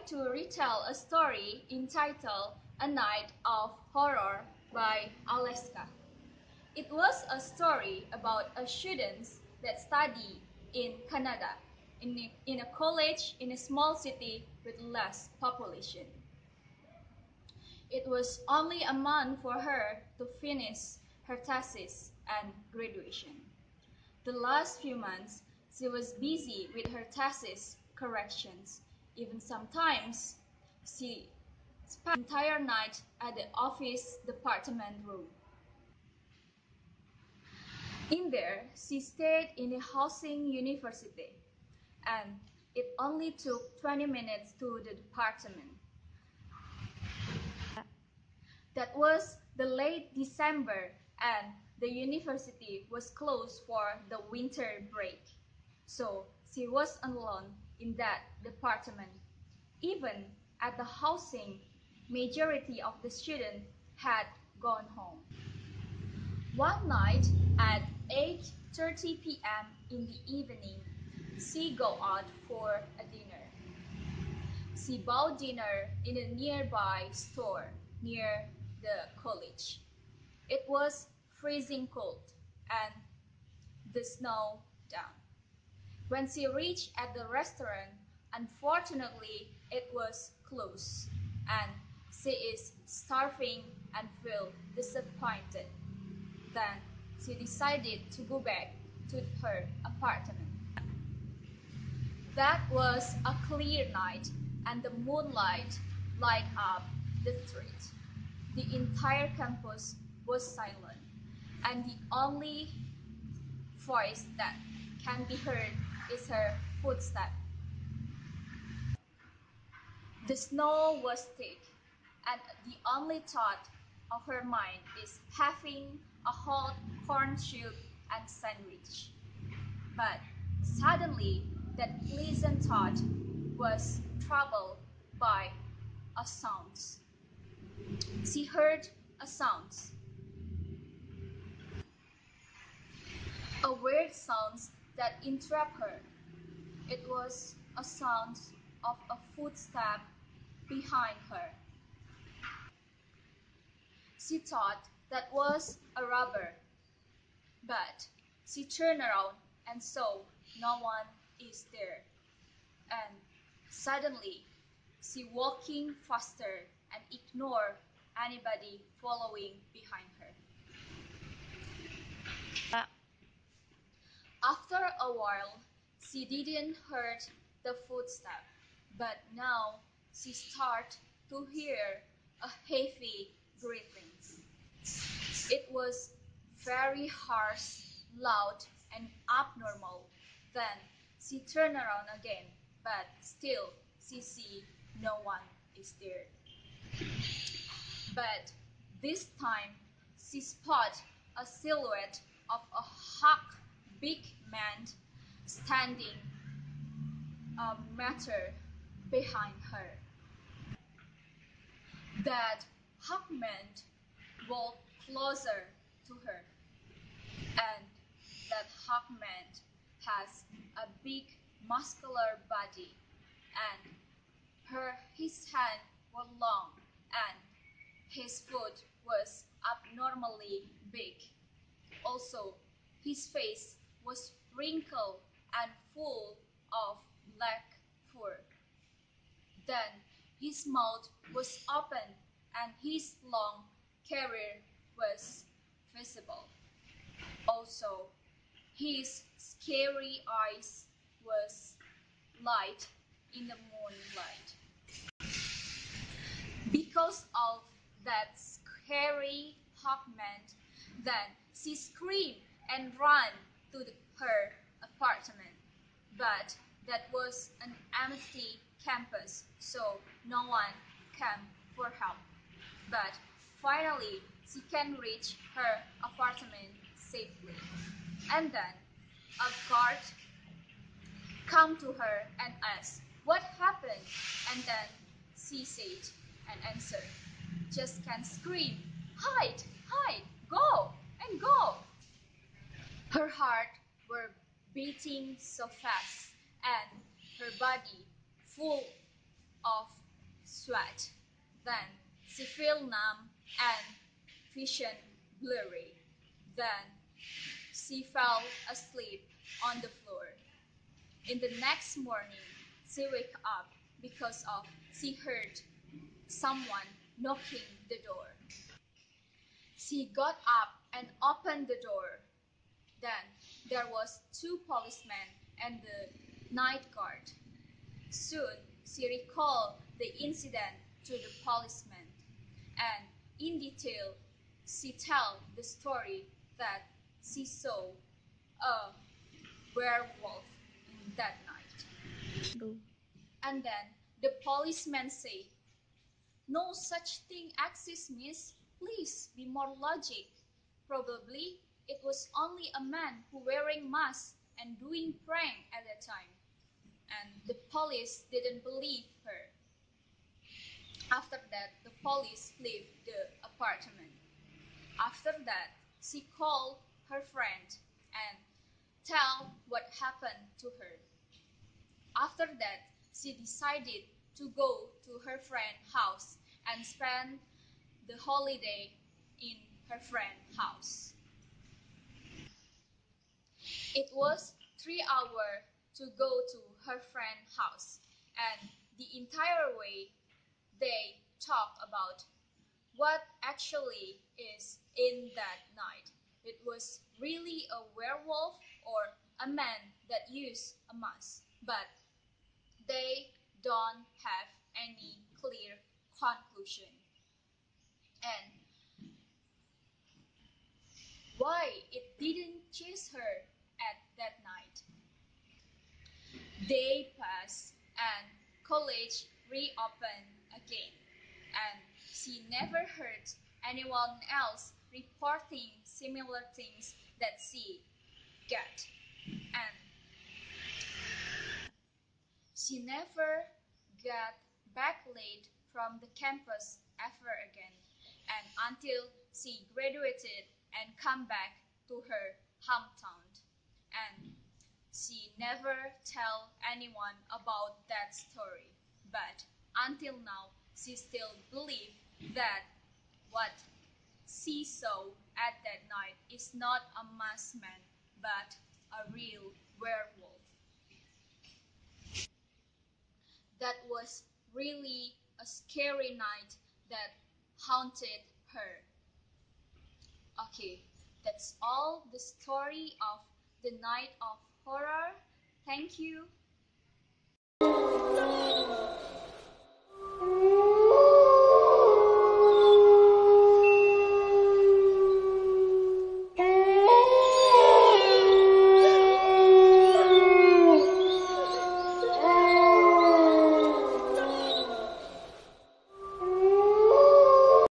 to retell a story entitled A Night of Horror by Alaska. It was a story about a students that study in Canada in a college in a small city with less population. It was only a month for her to finish her thesis and graduation. The last few months, she was busy with her thesis corrections. Even sometimes, she spent the entire night at the office department room. In there, she stayed in a housing university, and it only took 20 minutes to the department. That was the late December, and the university was closed for the winter break. So she was alone in that department. Even at the housing, majority of the students had gone home. One night at 8:30 p.m. in the evening, she go out for a dinner. She bought dinner in a nearby store near the college. It was freezing cold and the snow down. When she reached at the restaurant, unfortunately it was closed and she is starving and feel disappointed. Then she decided to go back to her apartment. That was a clear night and the moonlight light up the street. The entire campus was silent and the only voice that can be heard is her footstep. The snow was thick and the only thought of her mind is having a hot corn soup and sandwich. But suddenly that pleasant thought was troubled by a sound. She heard a sound. A weird sound that interrupted her. It was a sound of a footstep behind her. She thought that was a robber, but she turned around and saw no one is there. And suddenly, she walking faster and ignore anybody following behind her. After a while, she didn't heard the footstep, but now she start to hear a heavy breathing. It was very harsh, loud, and abnormal. Then she turned around again, but still she see no one is there. But this time she spot a silhouette of a big man standing a meter behind her. That man walked closer to her, and that man has a big muscular body, and his hand were long, and his foot was abnormally big. Also, his face was wrinkled and full of black fur. Then his mouth was open and his long career was visible. Also, his scary eyes was light in the moonlight. Because of that scary Hawkman, then she screamed and ran to her apartment. But that was an empty campus, so no one came for help. But finally, she can reach her apartment safely. And then a guard come to her and asked, "What happened?" And then she said and answered, "Just can't scream. Hide, hide, go and go." Her heart were beating so fast and her body full of sweat. Then she felt numb and vision blurry. Then she fell asleep on the floor. In the next morning, she woke up because of she heard someone knocking the door. She got up and opened the door. Then there was two policemen and the night guard. Soon she recalled the incident to the policeman, and in detail she told the story that she saw a werewolf in that night. Go. And then the policeman said, "No such thing exists, miss. Please be more logic. Probably it was only a man who wearing mask and doing prank at that time." And the police didn't believe her. After that, the police left the apartment. After that, she called her friend and tell what happened to her. After that, she decided to go to her friend's house and spend the holiday in her friend's house. It was 3 hours to go to her friend's house, and the entire way they talked about what actually is in that night. It was really a werewolf or a man that used a mask, but they don't have any clear conclusion. And why it didn't chase her at that night? Day passed and college reopened again, and she never heard anyone else reporting similar things that she got. And she never got back late from the campus ever again, and until she graduated and come back to her hometown. And she never tell anyone about that story. But until now, she still believes that what she saw at that night is not a masked man, but a real werewolf. That was really a scary night that haunted her. Okay, that's all the story of the night of horror. Thank you.